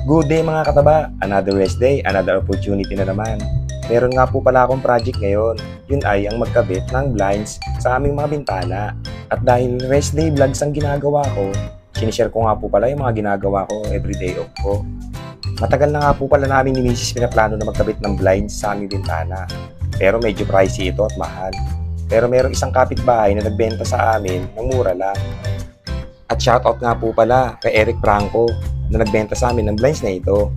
Good day mga kataba, another rest day, another opportunity na naman. Meron nga po pala akong project ngayon, yun ay ang magkabit ng blinds sa aming mga bintana. At dahil rest day vlogs ang ginagawa ko, sinishare ko nga po pala yung mga ginagawa ko everyday off ko. Matagal na nga po pala namin ni Mrs. pinaplano na magkabit ng blinds sa aming bintana. Pero medyo pricey ito at mahal. Pero merong isang kapitbahay na nagbenta sa amin ng mura lang. At shoutout nga po pala kay Eric Franco na nagbenta sa amin ng blinds na ito.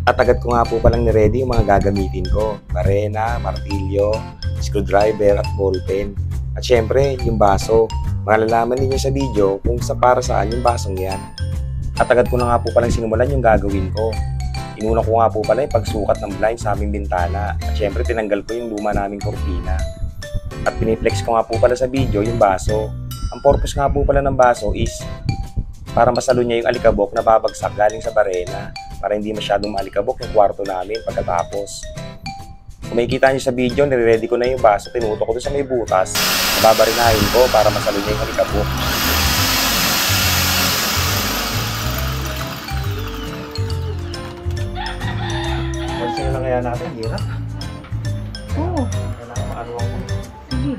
At agad ko nga po palang niready yung mga gagamitin ko. Barena, martilyo, screwdriver at ballpen. At syempre, yung baso. Malalaman ninyo sa video kung para saan yung basong yan. At agad ko na nga po palang sinumulan yung gagawin ko. Inuna ko nga po pala yung pagsukat ng blinds sa aming bintana. At syempre, tinanggal ko yung luma naming kortina. At piniflex ko nga po pala sa video yung baso. Ang purpose nga po pala ng baso is para masalo niya yung alikabok na babagsak galing sa barena. Para hindi masyadong maalikabok yung kwarto namin pagkatapos. Kung makikita niyo sa video, nire-ready ko na yung baso, tinutok ko doon sa may butas. Nababarinahin ko para masalo niya yung alikabok. Pansin na lang kaya natin, hirap. Oo. Kailangan maanuhan ko. Sige.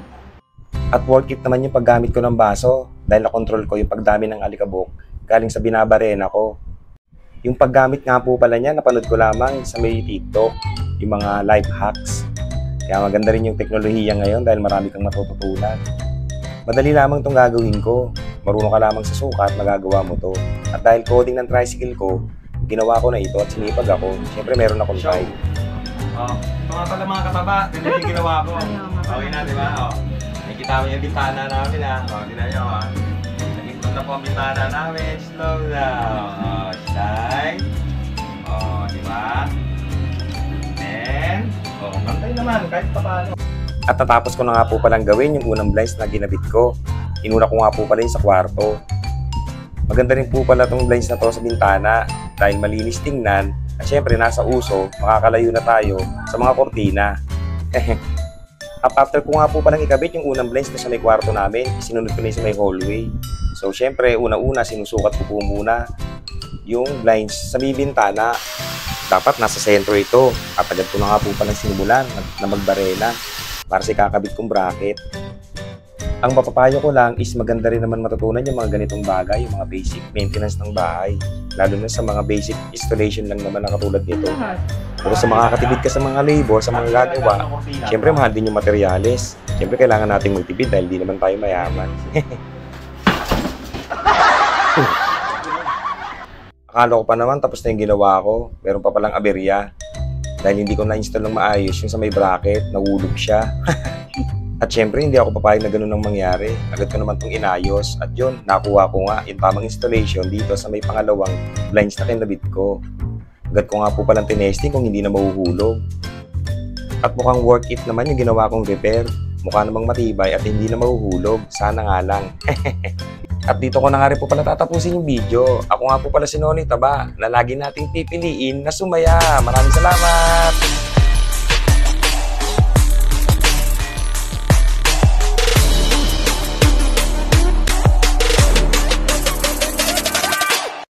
At worth it naman yung paggamit ko ng baso dahil na-control ko yung pagdami ng alikabok galing sa binabarena ko. Yung paggamit nga po pala niya, napanood ko lamang sa may TikTok, yung mga life hacks. Kaya maganda rin yung teknolohiya ngayon dahil marami kang matututunan. Madali lamang itong gagawin ko. Marunong ka lamang sa sukat, magagawa mo to. At dahil coding ng tricycle ko, ginawa ko na ito at sinipag ako. Siyempre meron akong time. Ito nga pala mga kataba, ito yung ginawa ko. Okay na, di ba? Nakikita mo yung bintana namin ha. Tignan nyo ha. Nakikita na po ang bintana namin. Slow down. Slide. Di ba? Then, pantay naman kahit pa paano. At natapos ko na nga po palang gawin yung unang blinds na ginabit ko. Inuna ko nga po pala yung sa kwarto. Maganda rin po pala itong blinds na to sa bintana dahil malinis tingnan. At syempre nasa uso, makakalayo na tayo sa mga kortina. After ko nga po palang ikabit yung unang blinds na sa may kwarto namin, sinunod ko na yung sa may hallway. So syempre una-una sinusukat ko po muna yung blinds sa may bintana. Dapat nasa sentro ito. At agad ko na nga po palang sinimulan na magbarena para sa ikakabit kong bracket. Ang mapapayo ko lang is maganda rin naman matutunan yung mga ganitong bagay, yung mga basic maintenance ng bahay. Lalo na sa mga basic installation lang naman na katulad nito. Pero sa mga katibid ka sa mga labor, sa mga gagawa, syempre mahal din yung materyales. Syempre kailangan nating magtipid dahil di naman tayo mayaman. Akala ko pa naman tapos na yung ginawa ko. Meron pa palang aberya. Dahil hindi ko na-install ng maayos yung sa may bracket, nahulog siya. At syempre, hindi ako papayag na ganun ang mangyari. Agad ko naman itong inayos. At yun, nakuha ko nga yung tamang installation dito sa may pangalawang blinds na kinabit ko. Agad ko nga po palang tinesting kung hindi na mahuhulog. At mukhang worth it naman yung ginawa kong repair. Mukha namang matibay at hindi na mahuhulog. Sana nga lang. At dito ko na nga rin po pala tatapusin yung video. Ako nga po pala si Nonny Taba na lagi nating pipiliin na sumaya. Maraming salamat!